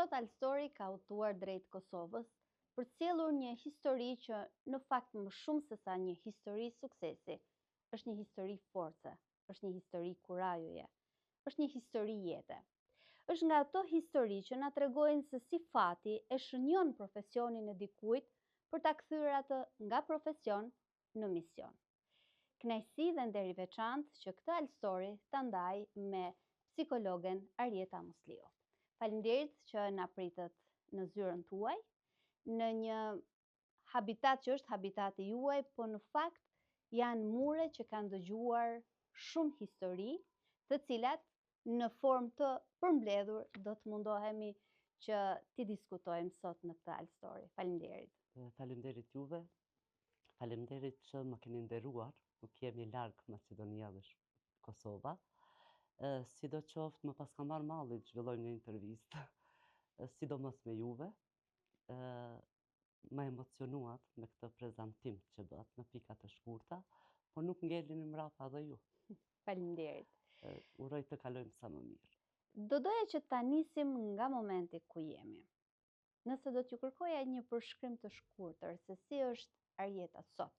Sot Alstori ka udhëtuar drejt Kosovës për të sjellur një histori që në fakt më shumë se sa një histori suksesi, është një histori force, është një histori kurajoje, është një histori jete. Është nga ato histori që na tregojnë se si fati e shënjon profesionin e dikujt për ta kthyer atë nga profesion në mision. Kënaqësi dhe nder i veçantë që këtë Alstori ta ndaj me psikologen Arjeta Musliu. Faleminderit që na pritët në zyrën tuaj, në një habitat që është habitati juaj, po në fakt janë mure që kanë dëgjuar shumë histori, të cilat në formë të përmbledhur do të mundohemi që t'i diskutojmë sot në këtë Alstori. Faleminderit. Faleminderit juve. Faleminderit që më keni nderuar, nuk jemi larg Maqedonia dhe Kosova. Sidoqoftë më pas ka marrë malli të zhvilloj një intervistë, sidomos me juve, më emocionuat me këtë prezantim që bët në pika të shkurta, por nuk ngelini mrapa dhe ju. Faleminderit. Uroj të kalojmë sa më mirë. Do doja që ta nisim nga momenti ku jemi. Nëse do t'ju kërkoja një përshkrim të shkurtër se si është Arjeta sot,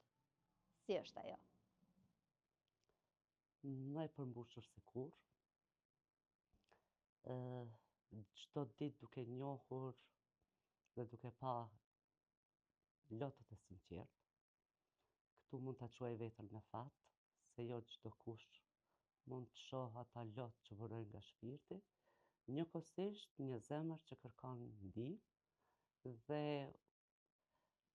si është ajo? Më e përmbushur se kur. Çdo ditë duke njohur dhe duke pa lotët e sinqert. Këtu mund ta quaj veten me fat, se jo çdo kush mund të shoh ata lotë që vërojnë nga shpirti. Njëkohësisht një zemër që kërkon ndihmë dhe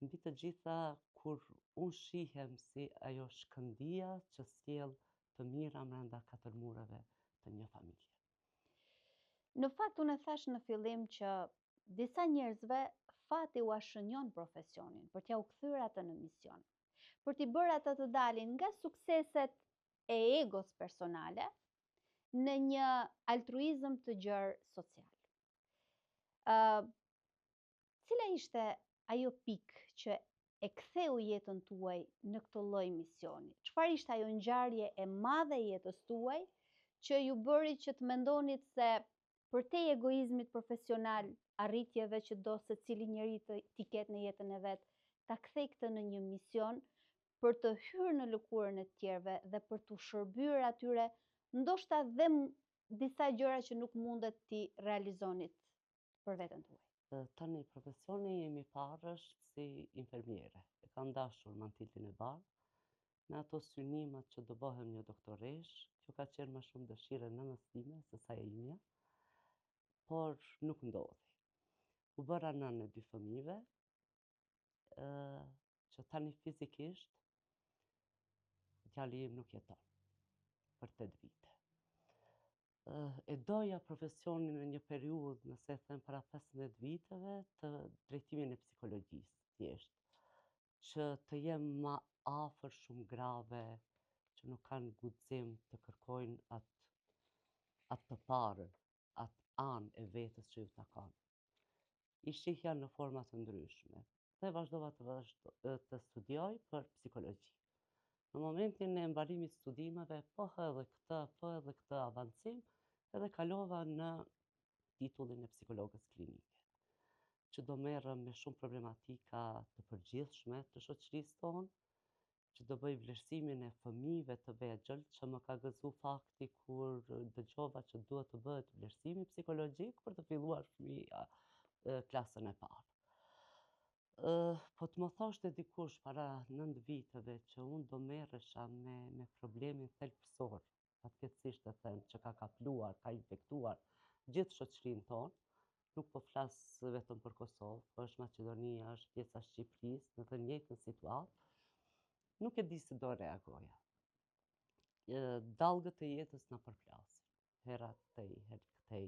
mbi të gjitha kur unë shihem si ajo shkëndija që sjell të mira brenda katër mureve të një familje. Në fakt unë e thash në fillim që disa njerëzve fati u shënjon profesionin për t'ja u kthyer atë në mision, për t'i bërë atë të dalin nga sukseset e egos personale në një altruizëm të gjerë social. Cila ishte ajo pikë që e ktheu jetën tuaj në këtë lloj misioni? Çfarë ishte ajo ngjarje e madhe e jetës tuaj që ju bëri që të mendonit se përtej egoizmit profesional, arritjeve që do secili njeri t'i ketë në jetën e vet, ta kthej këtë në një mision për të hyrë në lëkurën e tjerëve dhe për t'u shërbyer atyre, ndoshta dhe disa gjëra që nuk mundet t'i realizonit për veten tuaj. Tani profesioni im i parë është si infermiere. E kam dashur mantilin e bardhë, me ato synimet që do bëhem një doktoresh. Kjo ka qenë më shumë dëshire nënës time se sa e imja, por nuk ndodhi. U bëra nënë e 2 fëmijëve, që tani fizikisht djali im nuk jeton për 8 vite. E doja profesionin në një periudhë, nëse e them para 15 viteve, të drejtimin e psikologjisë, thjesht, që të jem më afër shumë grave që nuk kanë guxim të kërkojnë atë të parën, atë anë e vetës që ju takon. I shihja në forma të ndryshme dhe vazhdova të studioj për psikologji. Në momentin e mbarimit studimeve, po edhe këtë avancim, edhe kalova në titullin e psikologës klinike, që do merrem me shumë problematika të përgjithshme të shoqërisë tonë, që do bëj vlerësimin e fëmijëve të vegjël, që më ka gëzu fakti kur dëgjova që duhet të bëhet vlerësimi psikologjik për të filluar fëmija klasën e parë. Po të më thoshte dikush para 9 viteve që unë do merresha me problemin thelbësor, fatkeqësisht të them, që ka kapluar, ka infektuar gjithë shoqërinë tonë, nuk po flas vetëm për Kosovë, po është Maqedonia, është pjesa e Shqipërisë, në të njëjtën situatë, nuk e di si do reagoja. Dallgët e jetës na përplasin, hera këtej, herë këtej.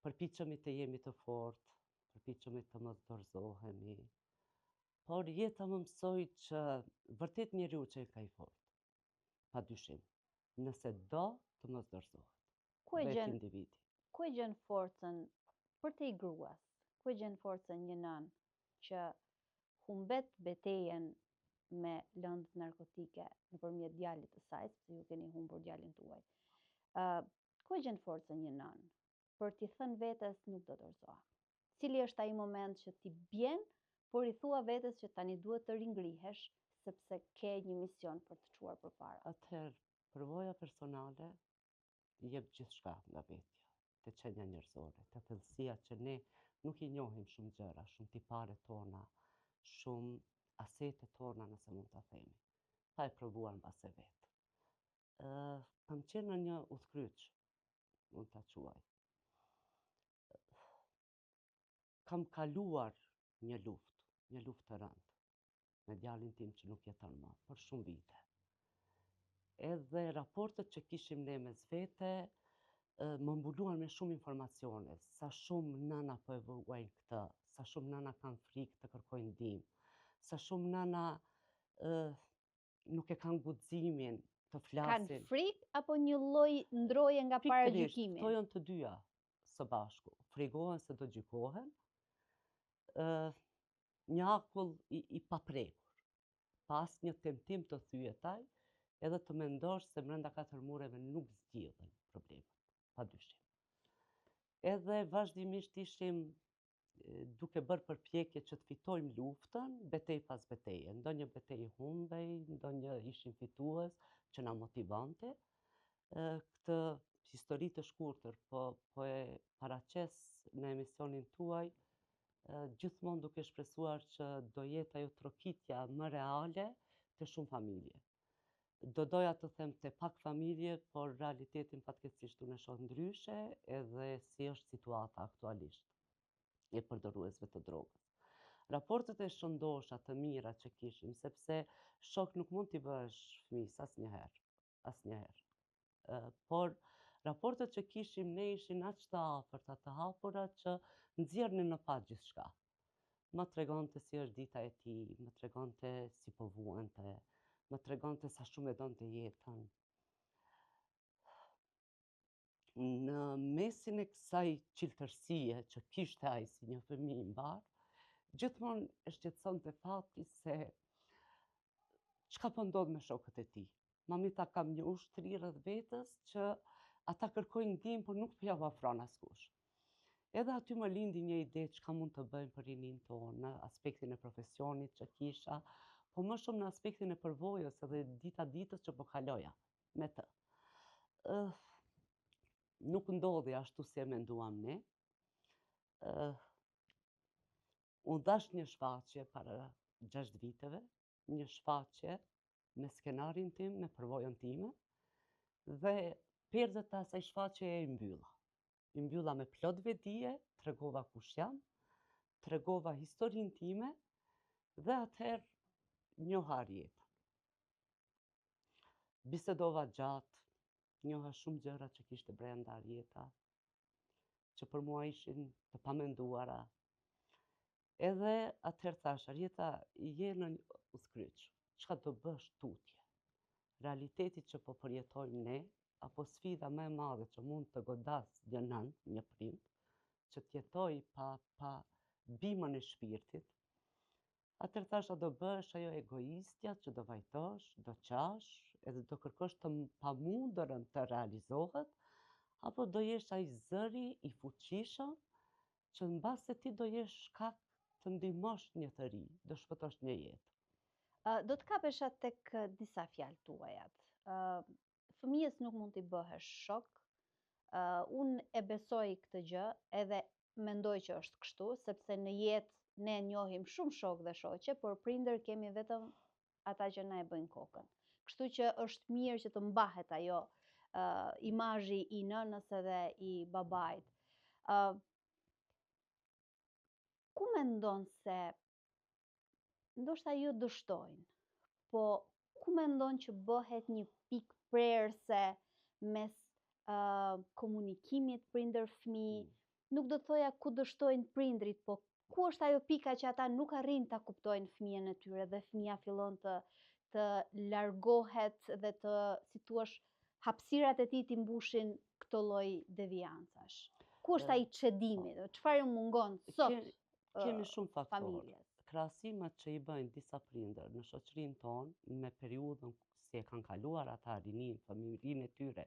Përpiqemi të jemi të fortë, përpiqemi të mos dorëzohemi, por jeta më mësoi që vërtet njeriu që e ka i fortë, padyshim, nëse do të mos dorëzohet. Ku e gjen forcën përtej gruas? Ku e gjen forcën një nënë që humbet betejën me lëndë narkotike nëpërmjet djalit të saj, sepse ju keni humbur djalin tuaj? Ku e gjen forcën një nënë për t'i thënë vetes nuk do dorëzoha? Cili është ai moment që ti bjen, por i thua vetes që tani duhet të ringrihesh, sepse ke një mision për të çuar përpara? Atëherë, përvoja personale jep gjithçka nga vetja, te qenia njerëzore, te thellësia që ne nuk i njohim shumë gjëra, shumë tiparet tona, shumë asetet tona, nëse mund ta themi, pa e provuar mbase vetë. Kam qenë në një udhkryq, mund ta quaj. Kam kaluar një luftë të rëndë, me djalin tim që nuk jeton më, për shumë vite. Edhe raportet që kishim ne mes vete më mbuluan me shumë informacione, sa shumë nëna po e vuajnë këtë, sa shumë nëna kanë frikë të kërkojnë ndihmë, sa shumë nëna nuk e kanë guximin të flasin. Kanë frikë apo një lloj ndroje nga paragjykimi? Këto janë të dyja së bashku. Frigohen se do gjykohen, një akull i paprekur, pas një tentim të thyetaj, edhe të mendosh se brenda 4 mureve nuk zgjidhen problemet, padyshim. Edhe vazhdimisht ishim duke bërë përpjekje që të fitojmë luftën, betejë pas beteje. Ndonjë betejë humbej, ndonjë ishim fitues, që na motivante. Këtë histori të shkurtër, po e paraqes në emisionin tuaj, gjithmonë duke shpresuar që do jetë ajo trokitja më reale të shumë familje. Do doja të them të pak familje, por realitetin fatkeqësisht unë e shoh ndryshe, edhe si është situata aktualisht e përdoruesve të drogës. Raportet e shëndosha të mira që kishim, sepse shok nuk mund t'i bësh fëmijës asnjëherë. Por raportet që kishim ne ishin aq të afërta, të hapura që nxjerrnin në pa gjithçka. Më tregonte si është dita e tij, më tregonte si po vuante, më tregonte sa shumë e donte jetën. Në mesin e kësaj qiltërsie që kishte ai si një fëmijë i mbar, gjithmonë e shqetësonte fati se çka po ndodh me shokët e tij. Mamita kam një ushtri rreth vetës që ata kërkojnë ndihmë, por nuk po ja ofron askush. Edhe aty më lindi një ide çka mund të bëjmë për rinin tonë, në aspektin e profesionit që kisha, po më shumë në aspektin e përvojës edhe dita ditës që po kaloja me të. Nuk ndodhi ashtu si e menduam ne. Unë dash një shfaqje para 6 viteve, një shfaqje me skenarin tim, me përvojën time, dhe perdët e asaj shfaqje e mbylla. I mbylla me plot vedije, tregova kush jam, tregova historinë time, dhe atëherë njoha jetën. Bisedova gjatë, njoha shumë gjëra që kishte brenda Arjeta, që për mua ishin të pamenduara. Edhe atëherë thash, Arjeta, je në një udhkryq, çka do bësh tutje? Realiteti që po përjetojmë ne, apo sfida më e madhe që mund të godas një nën, një prind, që t'jetoj pa bimën e shpirtit, atëherë thash, a do bësh ajo egoistja që do vajtosh, do qash, edhe do kërkosh të pamundërën të realizohet, apo do jesh ai zëri i fuqishëm që mbase ti do jesh shkak të ndihmosh një të ri, do shpëtosh një jetë. Do të kapesha tek disa fjalë tuajat. Fëmijës nuk mund t'i bëhesh shok. Unë e besoj këtë gjë, edhe mendoj që është kështu, sepse në jetë ne njohim shumë shok dhe shoqe, por prindër kemi vetëm ata që na e bëjnë kokën. Kështu që është mirë që të mbahet ajo imazhi i nënës edhe i babait. Ku mendon se ndoshta jo dështojnë, po ku mendon që bëhet një pikë prerëse mes komunikimit prindër-fëmijë? Nuk do të thoja ku dështojnë prindrit, po ku është ajo pika që ata nuk arrin ta kuptojnë fëmijën e tyre dhe fëmia fillon të largohet dhe të, si thua, hapësirat e tij t'i mbushin këtë lloj deviancash. Ku është ai çedimi? Çfarë ju mungon sot Kemi shumë faktorë. familjes? Krahasimet që i bëjnë disa prindër në shoqërinë tonë, me periudhën si e kanë kaluar ata rinin, fëmijërinë e tyre,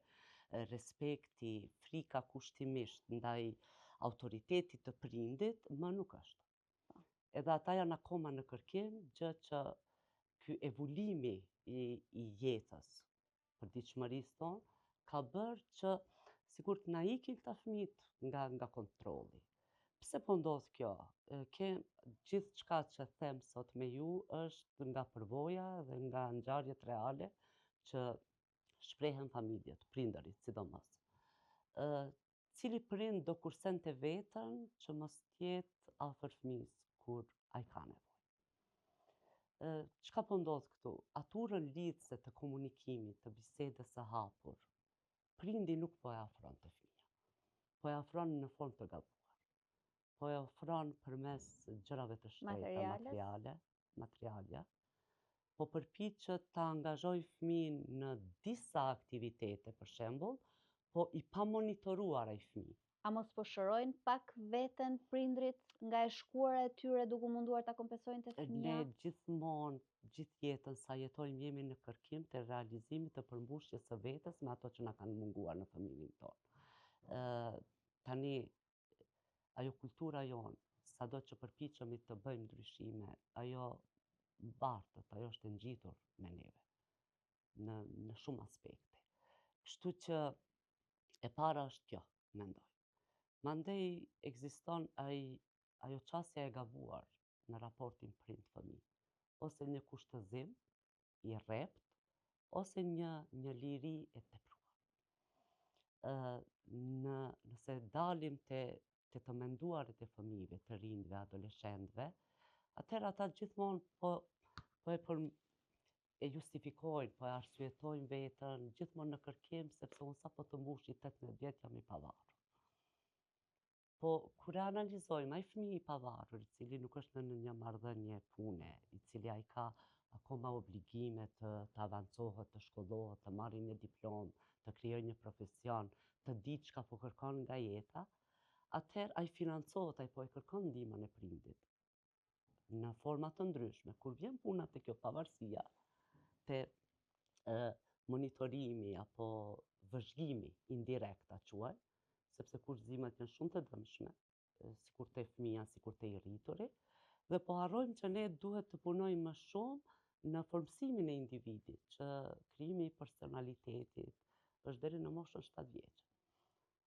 respekti, frika kushtimisht ndaj autoritetit të prindit, më nuk është. Edhe ata janë akoma në kërkim, gjë që ky evolimi i jetës për ditëshmërisë tonë ka bërë që sikur të na ikin këta fëmijët nga kontrolli. Pse po ndodh kjo? Gjithë çka që them sot me ju është nga përvoja dhe nga ngjarjet reale që shprehen familjet, prindërit sidomos. Cili prind do kursente veten që mos jetë afër fëmijës kur ai ka nevojë. Çka po ndodh këtu? Aturën lidhëse të komunikimit, të bisedës së hapur, prindi nuk po e afron të fëmija. Po e afron në formë të gabuar. Po e ofron përmes gjërave të shteta, materiale, po përpiqet ta angazhoj fëmin në disa aktivitete, për shembull, po i pamonitoruar ai fëmijë. A mos po shërojnë pak veten prindrit nga e shkuara e tyre duke munduar ta kompensojnë te fëmia? Ne gjithmonë, gjithë jetën sa jetojmë jemi në kërkim të realizimit të përmbushjes së vetes me ato që na kanë munguar në familjen tonë. Tani ajo kultura jonë, sado që përpiqemi të bëjmë ndryshime, ajo bartët, ajo është e ngjitur me neve në shumë aspekte. Kështu që e para është kjo, mendoj. Mandej ekziston ajo qasja e gabuar në raportin prind-fëmijë, ose një kushtëzim i rrept, ose një liri e tepruar. Nëse dalim te të menduarit e fëmijëve, të rinjve, adoleshentëve, atëherë ata gjithmonë po e justifikojnë, po e arsyetojnë veten, gjithmonë në kërkim, sepse unë sa po të mbushi 18 vjet jam i pavarur. Po kur e analizojmë, ai fëmijë i pavarur, i cili nuk është në një marrëdhënie pune, i cili ai ka akoma obligime të avancohet, të shkollohet, të marrë një diplomë, të krijojë një profesion, të di çka po kërkon nga jeta, atëherë ai financohet, ai po e kërkon ndihmën e prindit në forma të ndryshme. Kur vjen puna te kjo pavarësia, te monitorimi apo vëzhgimi indirekt ta quaj, sepse kurrëzimet janë shumë të dëmshme, sikur te fëmia, sikur te i rrituri, dhe po harrojmë që ne duhet të punojmë më shumë në formësimin e individit, që krijimi i personalitetit është deri në moshën 7 vjeçe.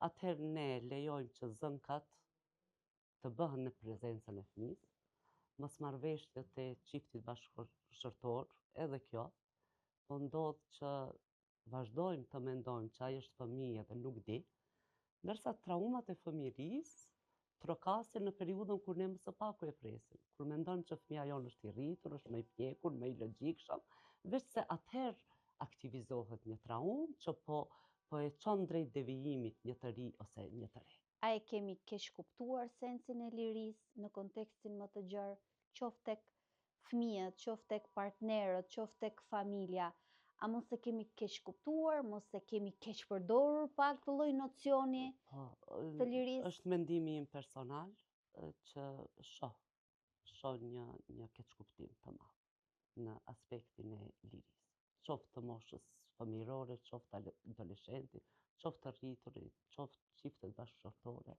Atëherë ne lejojmë që zënkat të bëhen në prezencën e fëmijës, mosmarrveshjet e çiftit bashkëshortor, edhe kjo, po ndodh që vazhdojmë të mendojmë që ai është fëmijë dhe nuk di, ndërsa traumat e fëmijërisë trokasin në periudhën kur ne më së paku e presim, kur mendojmë që fëmia jonë është i rritur, është më i pjekur, më i logjikshëm, veç se atëherë aktivizohet një traumë që po e çon drejt devijimit një të ri ose një të re. A e kemi keq kuptuar sensin e lirisë në kontekstin më të gjerë, qoftë tek fëmijët, qoftë tek partnerët, qoftë tek familja? A mos e kemi keq kuptuar, mos e kemi keq përdorur pak të lloj nocioni të lirisë? Është mendimi im personal që shoh një keq kuptim të madh në aspektin e lirisë. Qoftë të moshës fëmijërore, qoftë adoleshentit, qoftë të rriturit, qoftë çiftet bashkëshortore,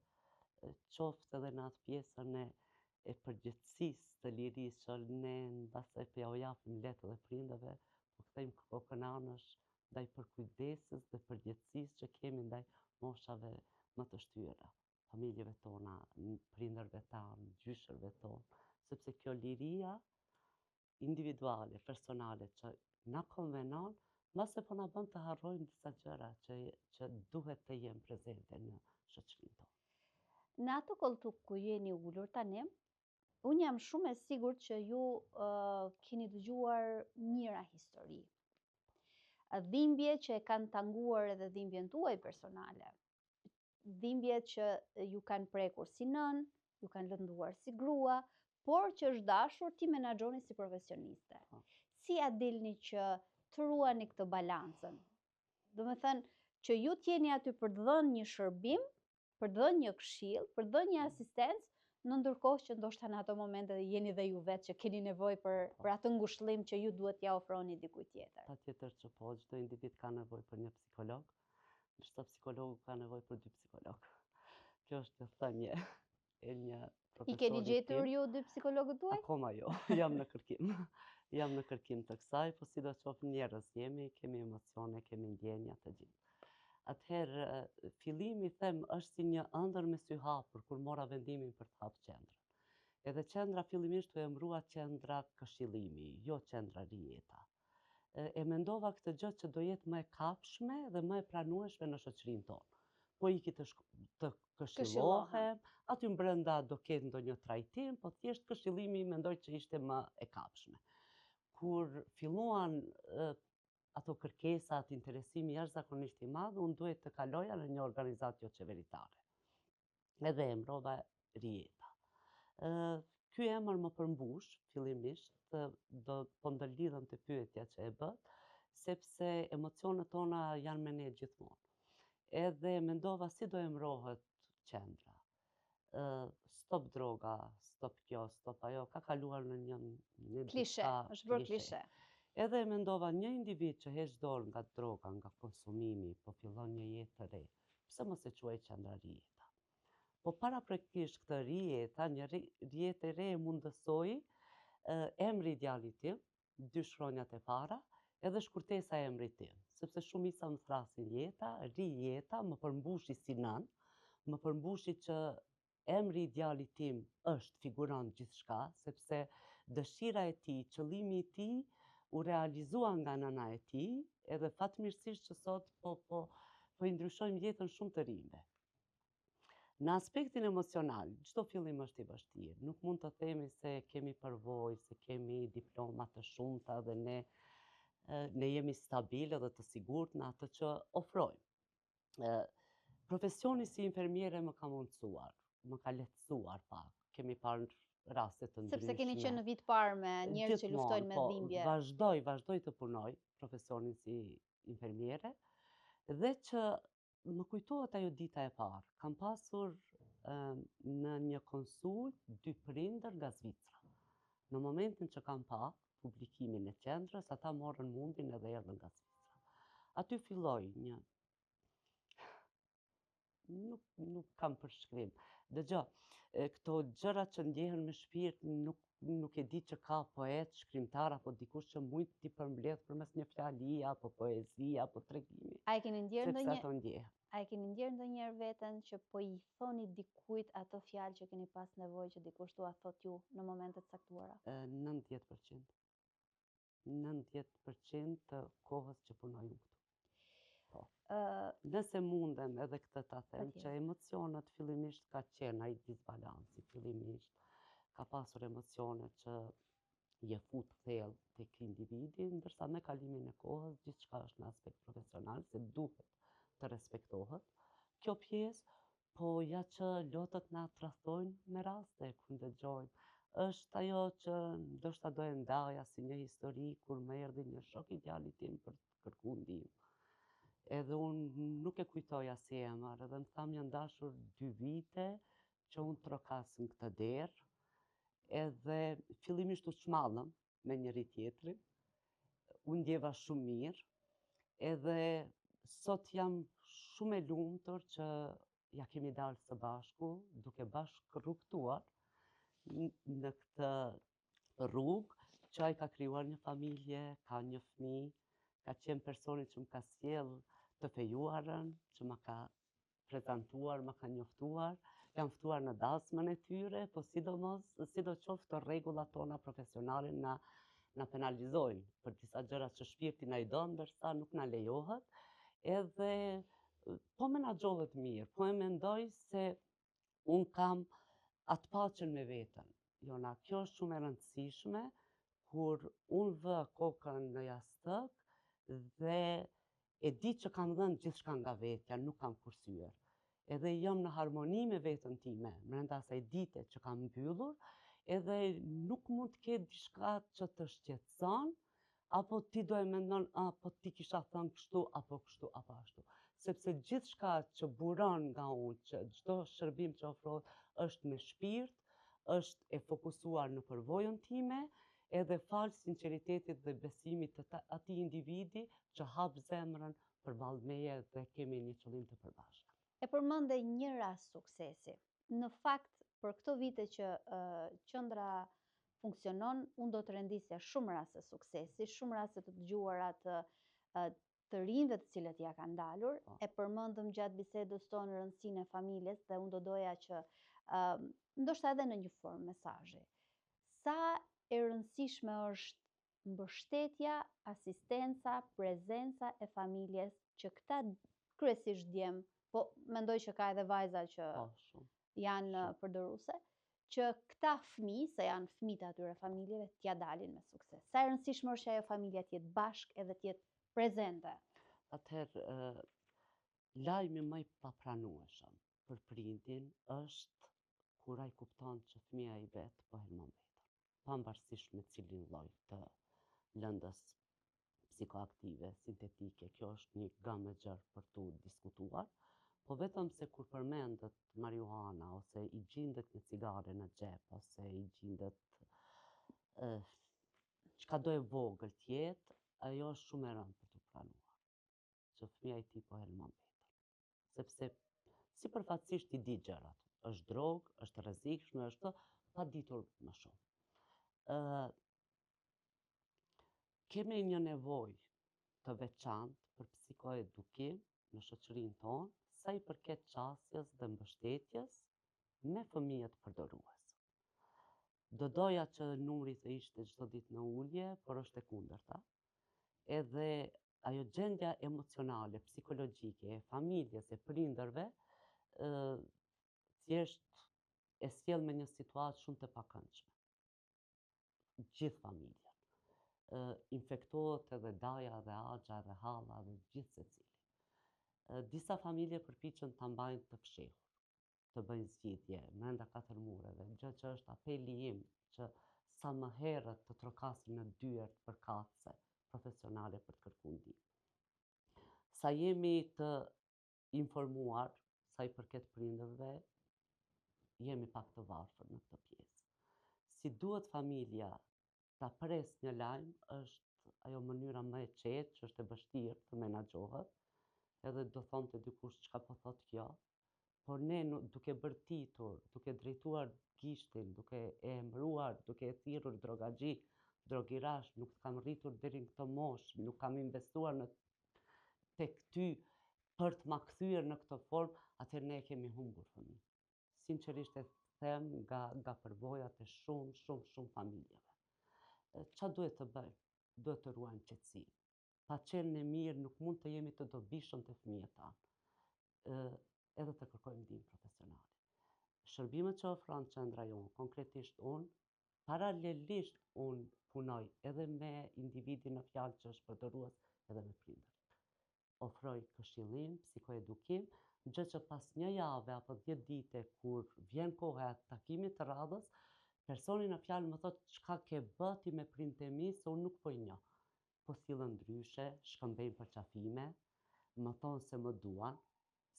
qoftë edhe në atë pjesën e përgjithësisë të lirisë që ne mbase ja u japim lehtë edhe prindërve, po kthejmë kokën anësh ndaj përkujdesës dhe përgjegjësisë që kemi ndaj moshave më të shtyra, familjeve tona, prindërve tanë, gjyshërve tonë, sepse kjo liria individuale, personale që na konvenon, mbase po na bën të harrojmë disa gjëra që duhet të jenë prezente në shoqërinë tonë. Në atë koltuk ku jeni ulur tani, unë jam shumë e sigurt që ju keni dëgjuar mijëra histori. Dhimbje që e kanë tanguar edhe dhimbjen tuaj personale. Dhimbje që ju kanë prekur si nën, ju kanë lënduar si grua, por që është dashur ti menaxhoni si profesioniste. Si a dilni që të ruani këtë balancën? Do me thënë që ju t'jeni aty për të dhënë një shërbim, për të dhënë një këshill, për të dhënë një asistencë, në ndërkohë që ndoshta në ato momente jeni dhe ju vetë që keni nevojë për atë ngushëllim që ju duhet t'ja ofroni dikujt tjetër. Patjetër që po, çdo individ ka nevojë për një psikolog, Çdo psikologu ka nevojë për 2 psikologë. Kjo është një thënie e një I profesorit keni gjetur tim. ju 2 psikologët tuaj? Akoma jo, jam në kërkim. Jam në kërkim të kësaj, po sidoqoftë njerëz jemi, kemi emocione, kemi ndjenja të gjithë. Atëherë, fillimi, them, është si një ëndër me sy hapur, kur mora vendimin për të hapë qendrën. Edhe qendra fillimisht u emërua qendra këshillimi, jo qendra rijeta. E mendova këtë gjë që do jetë më e kapshme dhe më e pranueshme në shoqërinë tonë. Po iki të këshillohem, aty brenda do ketë ndonjë trajtim, po thjesht këshillimi mendoj që ishte më e kapshme. Kur filluan ato kërkesat, interesimi jashtëzakonisht i madh, unë duhet të kaloja në një organizatë jo qeveritare. Edhe emrova Rijeta. Ky emër më përmbush fillimisht, po ndërlidhem te pyetja që e bët, sepse emocionet tona janë me ne gjithmonë. Edhe mendova si do emrohet qendra. Stop droga, stop kjo, stop ajo, ka kaluar në një Klishe, është bërë klishe. Edhe mendova një individ që heq dorë nga droga, nga konsumimi, po fillon një jetë të re, pse mos e quaj qendra Rijeta? Po paraprakisht këtë Rijeta, një jetë e re e mundësoi emri i djalit tim, 2 shkronjat e para, edhe shkurtesa e emrit tim, sepse shumica më thrasin Jeta, Rijeta, më përmbushi si nën, më përmbushi që emri i djalit tim figuron gjithçka, sepse dëshira e tij, qëllimi i tij u realizua nga nëna e tij, edhe fatmirësisht që sot po i ndryshojmë jetën shumë të rinjve. Në aspektin emocional, çdo fillim është i vështirë. Nuk mund të themi se kemi përvojë, se kemi diploma të shumta dhe ne jemi stabile dhe të sigurt në atë që ofrojmë. Profesioni si infermiere më ka mundësuar, më ka lehtësuar pak. Kemi parë raste të ndryshme. Sepse keni qenë në vit parë me njerëz që luftojnë me dhimbje. Vazhdoj të punoj profesionin si infermiere dhe që më kujtohet ajo dita e parë. Kam pasur në një konsult 2 prindër nga Zvicra. Në momentin që kam pa publikimin e qendrës, ata morën mundin edhe erdhën nga Zvicra. Aty filloi një... Nuk kam përshkrim. Dëgjoj, këto gjëra që ndjehen me shpirt nuk e di që ka poet, shkrimtar apo dikush që mund t'i përmbledh përmes një fjalie apo poezie apo tregimi. A e keni ndjerë sepse ato ndjehen. A e keni ndjerë ndonjëherë veten që po i thoni dikujt ato fjalë që keni pas nevojë që dikush t'ua thot ju në momentet caktuara? 90%. 90% të kohës që punoj këtu. Nëse mundem edhe këtë ta them, që emocionet fillimisht ka qenë ai disbalansi, fillimisht ka pasur emocione që je fut thellë tek individi, ndërsa me kalimin e kohës gjithçka është në aspekt profesional, se duhet të respektohet kjo pjesë, po ja që lotët na tradhtojnë me raste kur dëgjojmë. Është ajo që ndoshta do e ndaja si një histori kur më erdhi një shok i djalit tim për të kërkuar ndihmë. Edhe unë nuk e kujtoja si emër, edhe më tham janë dashur 2 vite që unë trokasëm këtë derë, edhe fillimisht u çmallëm me njëri tjetrin, unë ndjeva shumë mirë, edhe sot jam shumë e lumtur që ja kemi dalë së bashku, duke bashkë rrugtuar në këtë rrugë që ai ka krijuar një familje, ka një fëmijë, ka qenë personi që më ka sjellë të fejuarën, që më ka prezantuar, më ka njoftuar, jam ftuar në dasmën e tyre, po sidoqoftë të rregullat tona profesionale na penalizojnë për disa gjëra që shpirti na i don, ndërsa nuk na lejohet, edhe po menaxhohet mirë, po e mendoj se unë kam atë paqen me veten. Jona, kjo është shumë e rëndësishme, kur unë vë kokën në jastëk dhe e di që kam dhënë gjithçka nga vetja, nuk kam kursyer. Edhe jam në harmoni me veten time, brenda asaj dite që kam mbyllur, edhe nuk mund të ketë diçka që të shqetëson, apo ti do e mendon, po ti kisha thënë kështu, apo ashtu. Sepse gjithçka që buron nga unë, që çdo shërbim që ofrohet është me shpirt, është e fokusuar në përvojën time, edhe falë sinceritetit dhe besimit të atij individi që hap zemrën përballë meje dhe kemi një qëllim të përbashkët. E përmende një rast suksesi. Në fakt, për këto vite që qendra funksionon, unë do të rendisja shumë raste suksesi, shumë raste të dëgjuara të rinjve të cilët ja kanë dalur. E përmendëm gjatë bisedës tonë rëndësinë e familjes dhe unë do doja që ndoshta edhe në një formë mesazhi. Sa e rëndësishme është mbështetja, asistenca, prezenca e familjes që këta kryesisht djem, po mendoj që ka edhe vajza që janë përdoruese, që këta fëmijë, se janë fëmijët e atyre familjeve, t'ja dalin me sukses. Sa e rëndësishme është që ajo familja të jetë bashkë edhe të jetë prezente. Atëherë, lajmi më i papranueshëm për prindin është kur ai kupton që fëmia i vet po helmon vetën, pavarësisht me cilin lloj të lëndës psikoaktive, sintetike. Kjo është një gamë e gjerë për tu diskutuar, po vetëm se kur përmendet marijuana ose i gjendet një cigare në xhep ose i gjendet çkado e vogël tjetë, ajo është shumë e rëndë për të pranuar që fëmia i tij po helmon vetën. Sepse sipërfaqësisht i di gjërat. Është drogë, është rrezikshme, është pa ditur më shumë. Kemi një nevojë të veçantë për psikoedukim në shoqërinë tonë, sa i përket qasjes dhe mbështetjes me fëmijët përdorues. Do doja që numri të ishte çdo ditë në ulje, por është e kundërta. Edhe ajo gjendja emocionale, psikologjike e familjes, e prindërve, thjesht e sjell me një situatë shumë të pakëndshme. Gjithë familjen. Infektohet edhe daja dhe axha dhe halla dhe gjithë secili. Disa familje përpiqen ta mbajnë të fshehur, të bëjnë zgjidhje brenda 4 mureve, gjë që është apeli im që sa më herët të trokasin në dyert përkatëse profesionale për të kërkuar ndihmë. Sa jemi të informuar sa i përket prindërve, jemi pak të varfër në këtë pjesë. Si duhet familja ta pres një lajm është ajo mënyra më e qetë që është e vështirë të menaxhohet, edhe do thonte dikush çka po thot kjo, por ne duke bërtitur, duke drejtuar gishtin, duke e emëruar, duke e thirrur drogaxhi, drogirash, nuk kam rritur deri në këtë moshë, nuk kam investuar tek ty për të ma kthyer në këtë formë, atëherë ne kemi humbur fëmijë. Sinqerisht e them nga përvojat e shumë familjeve. Ç'a duhet të bëjmë? Duhet të ruajmë qetësinë. Pa qenë e mirë nuk mund të jemi të dobishëm të fëmijët tanë, edhe të kërkojmë ndihmë profesionale. Shërbimet që ofron qendra jonë, konkretisht unë, paralelisht unë punoj edhe me individin në fjalë që është përdorues edhe me prindërit. Ofroj këshillim, psikoedukim, gjë që pas një jave apo 10 dite kur vjen koha e takimit të radhës, personi në fjalë më thot çka ke bë ti me prindët e mi se unë nuk po i njoh. Po sillen ndryshe, shkëmbejnë për qafime, më thonë se më duan,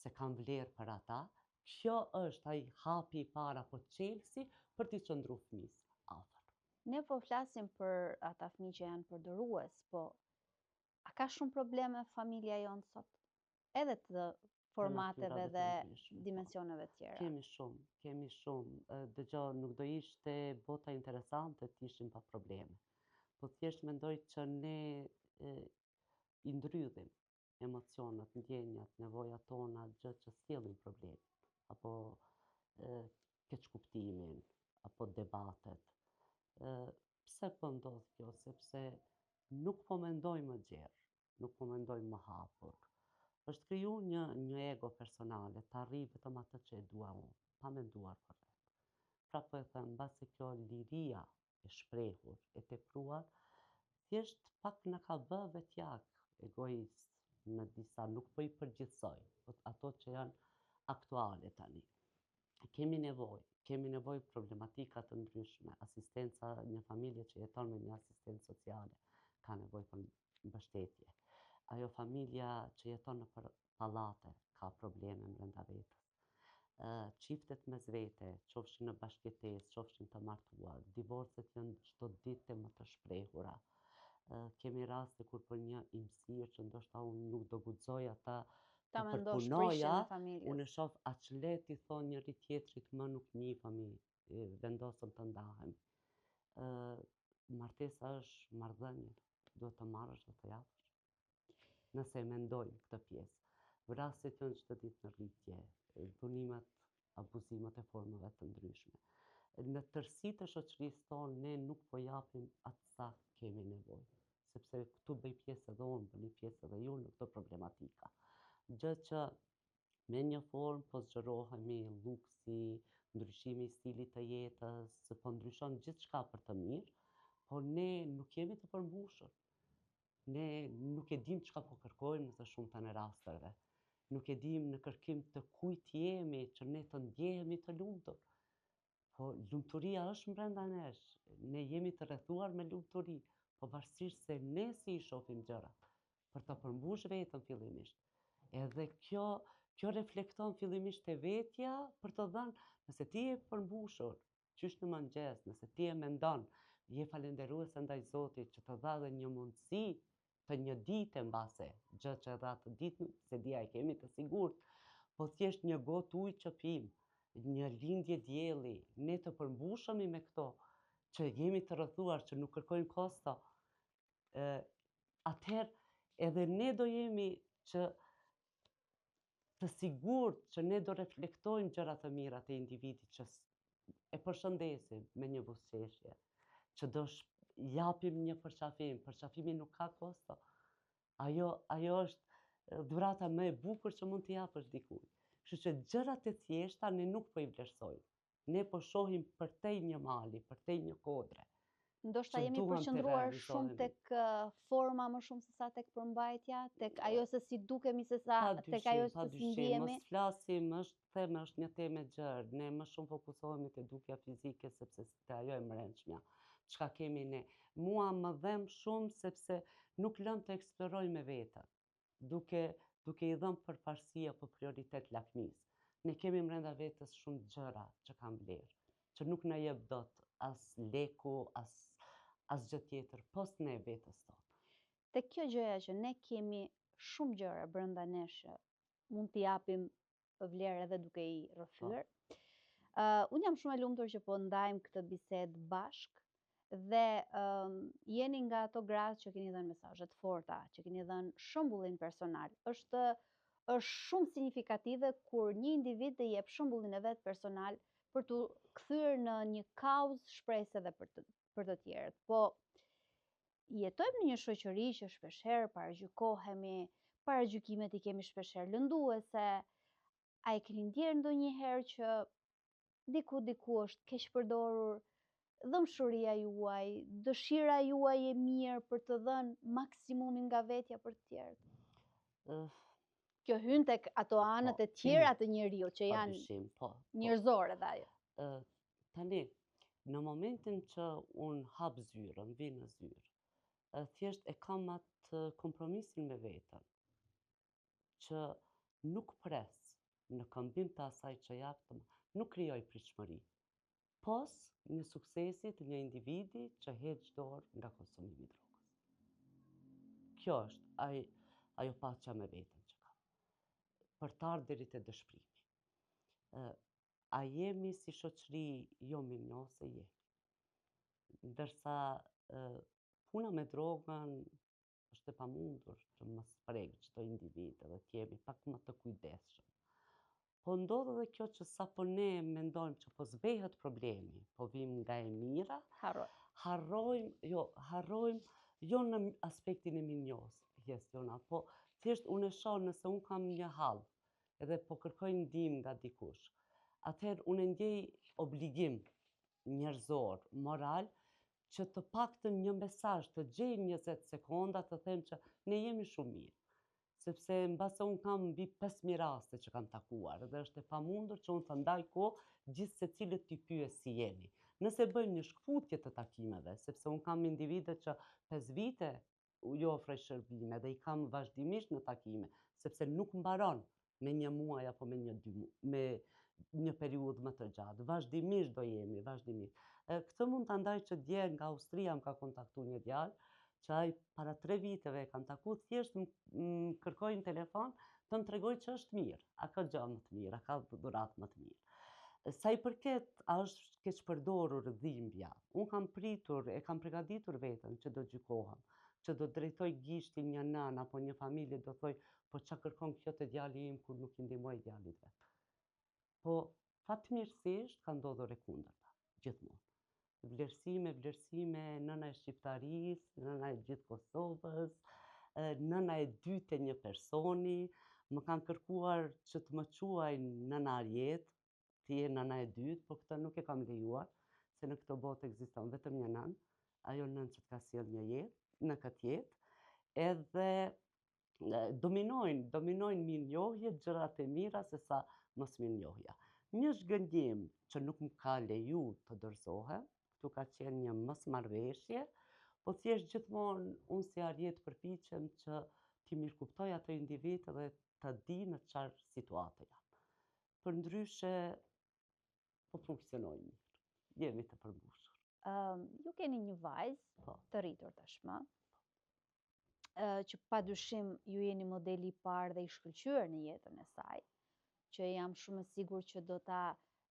se kam vlerë për ata. Kjo është ai hapi i parë apo çelësi për t'i qëndruar fëmisë afër. Ne po flasim për ata fëmijë që janë përdorues, po a ka shumë probleme familja jonë sot? Edhe të formateve dhe dimensioneve tjera. Kemi shumë. Dëgjoj, nuk do ishte bota interesante të ishim pa probleme. Po thjesht mendoj që ne i ndrydhim emocionet, ndjenjat, nevojat tona, gjë që sjellin probleme, apo keqkuptimin, apo debatet. Pse po ndodh kjo? Sepse nuk po mendojmë më gjerë, nuk po mendojmë më hapur. Është krijuar një ego personale, të arrijë vetëm atë që e dua unë, pa menduar korrekt. Pra po e them, mbasi kjo liria e shprehur, e tepruar, thjesht pak na ka bë vetjak, egoist, në disa, nuk po i përgjithsoj, ato që janë aktuale tani. Kemi nevojë problematika të ndryshme, asistenca, një familje që jeton me një asistencë sociale, ka nevojë për mbështetje. Ajo familja që jeton në pallate ka probleme brenda vetës. Çiftet mes vete, qofshin në bashkëjetesë, qofshin të martuar, divorcet janë çdo ditë më të shprehura. Kemi raste kur për një imësirë që ndoshta unë nuk do guxoj ata Ta të mendosh përpunoja, prishjen e familjes. unë e shoh aq lehtë i thon njëri tjetrit më nuk njihemi, vendosëm të ndahem. Martesa është marrëdhënie, duhet të marrësh dhe të japësh. Nëse e mendojmë këtë pjesë. Vrasjet janë çdo ditë në rritje, dhunimet, abuzimet e formave të ndryshme. Në tërësi të shoqërisë tonë ne nuk po japim atë sa kemi nevojë, sepse këtu bëj pjesë edhe unë, bëni pjesë edhe ju në këtë problematika. Gjë që me një formë po zgjerohemi, luksi, ndryshimi i stilit të jetës, po ndryshon gjithçka për të mirë, por ne nuk jemi të përmbushur. Ne nuk e dim çka po kërkojmë në të shumtën e rasteve. Nuk e dim në kërkim të kujt jemi që ne të ndjehemi të lumtur. Po lumturia është brenda nesh. Ne jemi të rrethuar me lumturi, po varësisht se ne si i shohim gjërat, për të përmbush vetën fillimisht. Edhe kjo reflekton fillimisht te vetja për të dhënë, nëse ti je përmbushur, qysh në mëngjes, nëse ti e mendon, je falënderuese ndaj Zotit që të dha dhe një mundësi të një dite mbase, gjë që edhe atë ditë se dia e kemi të sigurt, po thjesht një gotë ujë që pim, një lindje dielli, ne të përmbushemi me këto, që jemi të rrethuar, që nuk kërkojmë kosto, atëherë edhe ne do jemi që të sigurt që ne do reflektojmë gjërat e mira të individit që e përshëndesim me një buzëqeshje, që do japim një përqafim, përqafimi nuk ka kosto. Ajo është dhurata më e bukur që mund t'i japësh dikujt. Kështu që gjërat e thjeshta ne nuk po i vlerësojmë. Ne po shohim përtej një mali, përtej një kodre. Ndoshta që jemi duam të përqendruar shumë realizohemi. tek forma më shumë se sa tek përmbajtja, tek ajo se si dukemi se sa tek ajo se si ndihemi. Mos flasim, është një temë e gjerë. Ne më shumë fokusohemi te dukja fizike sepse te ajo e mbrëmshmja. Çka kemi ne? Mua më dhem shumë sepse nuk lëm të eksploroj me veten, duke i dhënë përparësi apo prioritet lakmisë. Ne kemi brenda vetes shumë gjëra që kanë vlerë, që nuk na jep dot as leku, as gjë tjetër, pos ne vetes tonë. Tek kjo gjëja që ne kemi shumë gjëra brenda nesh që mund t'i japim vlerë edhe duke i rrëfyer. Unë jam shumë e lumtur që po ndajmë këtë bisedë bashk dhe jeni nga ato gratë që keni dhënë mesazhe të forta, që keni dhënë shembullin personal. Është shumë signifikative kur një individ të jep shembullin e vet personal për t'u kthyer në një kauzë shpresë edhe për të tjerët. Po jetojmë në një shoqëri që shpeshherë paragjykohemi, paragjykimet i kemi shpeshherë lënduese. A e keni ndjerë ndonjëherë që diku është keq përdorur dhëmshuria juaj, dëshira juaj e mirë për të dhënë maksimumin nga vetja për të tjerët? Kjo hyn tek ato anët e tjera të njeriut që janë njerëzore dhe ajo. Tani, në momentin që unë hap zyrën, vi në zyrë, thjesht e kam atë kompromisin me veten, që nuk pres në këmbim të asaj që jap, nuk krijoj pritshmëri, pos një suksesit një individi që heq dorë nga konsumimi i drogës. Kjo është ajo paqja me veten që kam. Për të ardhurit e dëshpërimi. A jemi si shoqëri jo mirënjohëse jemi. Ndërsa puna me drogën është e pamundur që mos prek çdo individ edhe të jemi pak më të kujdesshëm. Po ndodh edhe kjo që sapo ne mendojmë që po zbehet problemi, po vim nga e mira, harrojmë jo në aspektin e mirënjohjes jona, po thjesht unë e shoh nëse unë kam një hall edhe po kërkoj ndihmë nga dikush, atëherë unë ndjej obligim njerëzor, moral, që të paktën një mesazh të gjej 20 sekonda të them që ne jemi shumë mirë. Sepse mbase unë kam mbi 5.000 raste që kam takuar dhe është e pamundur që unë të ndaj kohë gjithë secilët t'i pyes si jeni. Nëse bëjmë një shkputje të takimeve, sepse unë kam individe që 5 vite ju ofroj shërbime dhe i kam vazhdimisht në takime, sepse nuk mbaron me 1 muaj apo me një periudhë më të gjatë. Vazhdimisht do jemi, vazhdimisht. Këtë mund të ndaj që dje nga Austria më ka kontaktu një djalë, që ai para 3 viteve kam taku, thjesht më kërkoi në telefon të më tregoj që është mirë, a ka gjë më të mirë, a ka dhuratë më të mirë. Sa i përket, a është keq përdorur dhimbja, unë kam pritur, e kam përgatitur veten që do gjykohem, që do drejtoj gishtin një nën apo një familje, do thoj, po çka kërkon kjo te djali im kur nuk i ndihmoj djalit vet. Po fatmirësisht ka ndodhur e kundërta, gjithmonë. Vlerësime, nëna e shqiptarisë, nëna e gjithë Kosovës, nëna e dytë e një personi, më kanë kërkuar që të më quajnë nëna Arjet, ti je nëna e dytë, po këtë nuk e kam lejuar, se në këtë botë ekziston vetëm një nën, ajo nën që të ka sjell një jetë, në këtë jetë, edhe dominojnë mirënjohje, gjërat e mira se sa mos mirënjohja. Një zhgënjim që nuk më ka leju të dorëzohem, këtu ka qenë një mosmarrveshje, po thjesht gjithmonë unë si Arjet përpiqem që t'i mirëkuptoj atë individ dhe të di në çfarë situate jam. Përndryshe, po funksionojnë mirë. Jemi të përmbushur. Ju keni një vajzë të rritur tashmë, që padyshim ju jeni modeli i parë dhe i shkëlqyer në jetën e saj, që jam shumë e sigurt që do ta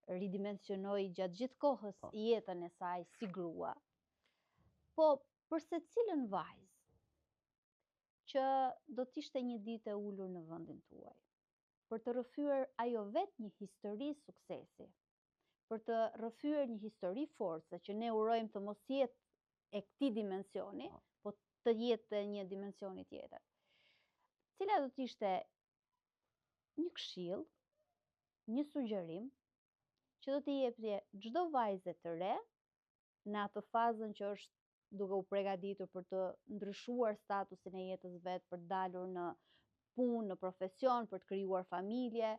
ridimensionoj gjatë gjithë kohës jetën e saj si grua. Po për secilën vajzë që do t'ishte një ditë e ulur në vendin tuaj, për të rrëfyer ajo vetë një histori suksesi, për të rrëfyer një histori force që ne urojmë të mos jetë e këtij dimensioni, po të jetë një dimensioni tjetër. Cila do të ishte një këshill, një sugjerim që do t'i jepje çdo vajze të re në atë fazën që është duke u përgatitur për të ndryshuar statusin e jetës vet, për të dalur në punë, në profesion, për të krijuar familje.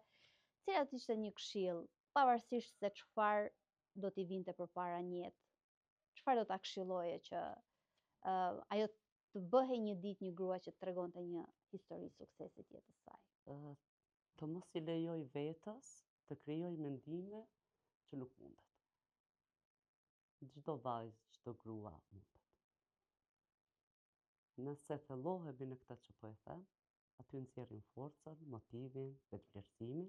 Cila do të ishte një këshill, pavarësisht se çfarë do t'i vinte përpara në jetë? Çfarë do ta këshilloje që ajo të bëhej një ditë një grua që të tregonte një histori suksesi të jetës saj? Të mos i lejoj vetës të krijoj mendime që nuk mundet. Çdo vajzë, çdo grua mundet. Nëse thellohemi në këtë që po e them, aty nxjerrim forcën, motivin, vetëvlerësimin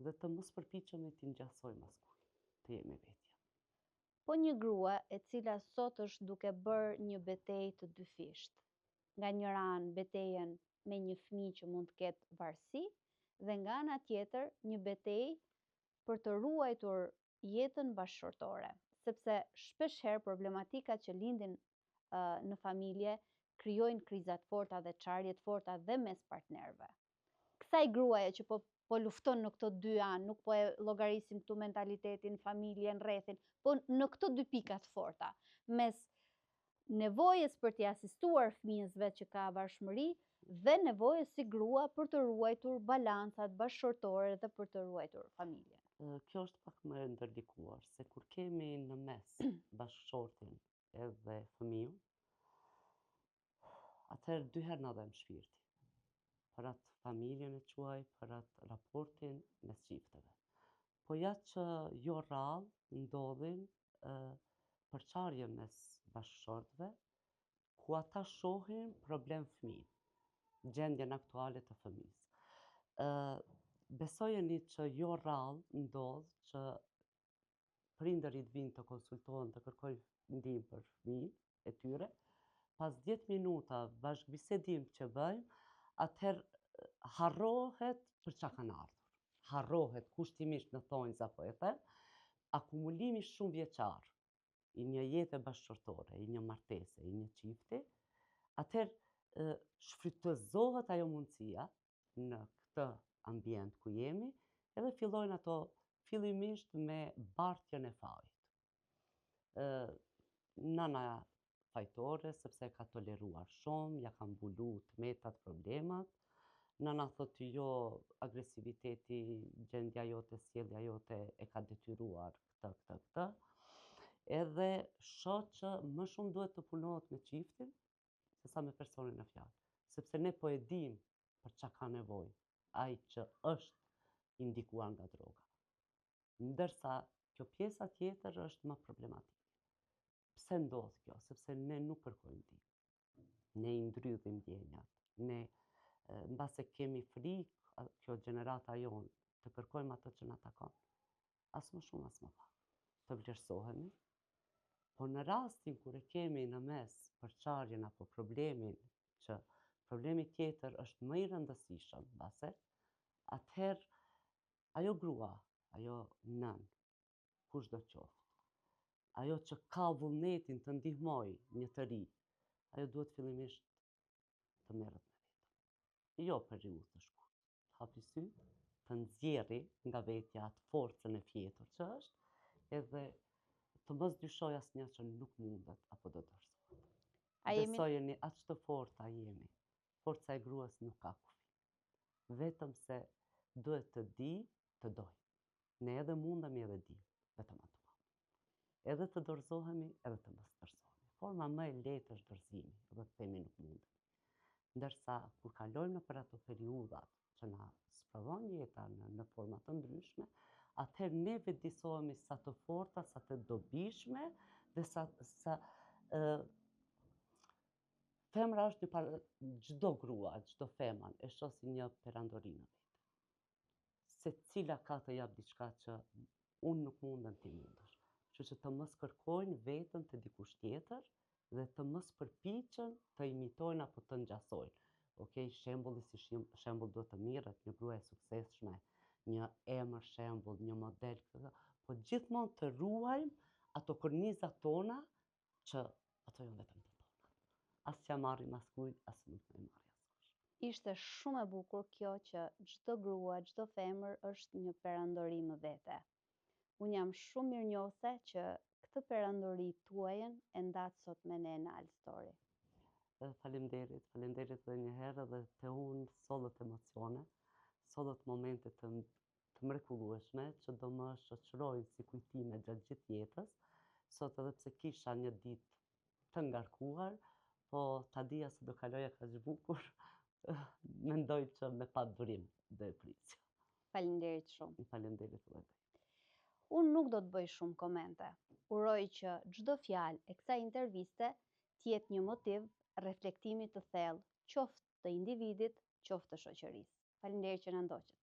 dhe të mos përpiqemi t'i ngjasojmë askujt, të jemi vetja. Po një grua e cila sot është duke bërë një betejë të dyfisht. Nga njëra anë betejën me një fëmijë që mund të ketë varësi dhe nga ana tjetër një betejë për të ruajtur jetën bashkëshortore, sepse shpeshherë problematikat që lindin në familje krijojnë kriza të forta dhe çarje të forta dhe mes partnerëve. Kësaj gruaje që po lufton në këto dy anë, nuk po e llogarisim këtu mentalitetin, familjen, rrethin, po në këto dy pika të forta, mes nevojës për t'i asistuar fëmijës vet që ka varshmëri dhe nevojës si grua për të ruajtur balancat bashkëshortore dhe për të ruajtur familjen. Kjo është pak më e ndërlikuar, se kur kemi në mes bashkëshortin edhe fëmijën, atëherë dy herë na dhem shpirti. Për atë familjen e quaj, për atë raportin mes çifteve. Po ja që jo rrallë ndodhin përçarje mes bashkëshortëve, ku ata shohin problem fëmijë, gjendjen aktuale të fëmijës. Besojeni që jo rrallë ndodh që prindërit vinë të konsultohen të kërkojnë ndihmë për fëmijën e tyre, pas 10 minuta bashkëbisedim që bëjmë, atëherë harrohet për çka kanë ardhur. Harrohet kushtimisht në thonjza po e them, akumulimi shumë vjeçar i një jete bashkëshortore, i një martese, i një çifti, atëherë shfrytëzohet ajo mundësia në këtë ambient ku jemi, edhe fillojnë ato fillimisht me bartjen e fajit. Nëna fajtore, sepse ka toleruar shumë, ja ka mbulu të metat problemat. Nëna thotë jo, agresiviteti, gjendja jote, sjellja jote e ka detyruar këtë. Edhe shoh që më shumë duhet të punohet me çiftin se sa me personin në fjalë. Sepse ne po e dim për çka ka nevojë ai që është i ndikuar nga droga. Ndërsa kjo pjesa tjetër është më problematike. Pse ndodh kjo? Sepse ne nuk kërkojmë di. Ne i ndrydhim ndjenjat. Ne mbase kemi frikë, kjo gjenerata jonë, të kërkojmë atë që na takon. As më shumë, as më pak. Të vlerësohemi, po në rastin kur e kemi në mes përçarjen apo problemin, që problemi tjetër është më i rëndësishëm, mbase, atëherë ajo grua, ajo nën, kushdo qoftë, ajo që ka vullnetin të ndihmoj një të ri, ajo duhet fillimisht të merret me vetën. Jo periudhë të shkurtë. Të hapi sy, të nxjerri nga vetja atë forcën e fjetur që është, edhe të mos dyshoj asnjë që nuk mundet apo do dorëzohet. Besojeni aq të forta jemi. Forca e gruas nuk ka kufi. Vetëm se duhet të di, të doj. Ne edhe mundemi edhe di, vetëm atë. Edhe të dorëzohemi, edhe të mos dorëzohemi. Forma më e lehtë është dorëzimi, edhe të themi nuk mundemi. Ndërsa kur kalojmë në për ato periudhat që na sprovon jeta në forma të ndryshme, atëherë ne vetëdijsohemi sa të forta, sa të dobishme dhe sa femra është çdo grua, çdo femër e shoh si një perandori në vete. Secila ka të jap diçka që unë nuk mundem, ti mundesh. Kështu që të mos kërkojnë vetën te dikush tjetër dhe të mos përpiqen të imitojnë apo të ngjasojnë. Okej, shembulli si shembull duhet të mirret, një grua e suksesshme, një emër shembull, një model, po gjithmonë të ruajmë ato kornizat tona që ato janë vetëm të tona. As t'ja marrim askujt, as nuk të marrë askush. Ishte shumë e bukur kjo që çdo grua, çdo femër është një perandori më vete. Unë jam shumë mirënjohëse që këtë perandori tuajën e ndatë sot me ne në All Story. Faleminderit edhe një herë dhe te unë sollët emocione, sollët momente të mrekullueshme që do më shoqërojnë si kujtime gjatë gjithë jetës. Sot edhe pse kisha një ditë të ngarkuar, po ta dija se do kaloja kaq bukur, mendoj që me pa durim do e prisja. Faleminderit shumë. Faleminderit edhe. Unë nuk do të bëj shumë komente. Uroj që çdo fjalë e kësaj interviste të jetë një motiv reflektimi të thellë, qoftë të individit, qoftë të shoqërisë. Faleminderit që na ndoqët.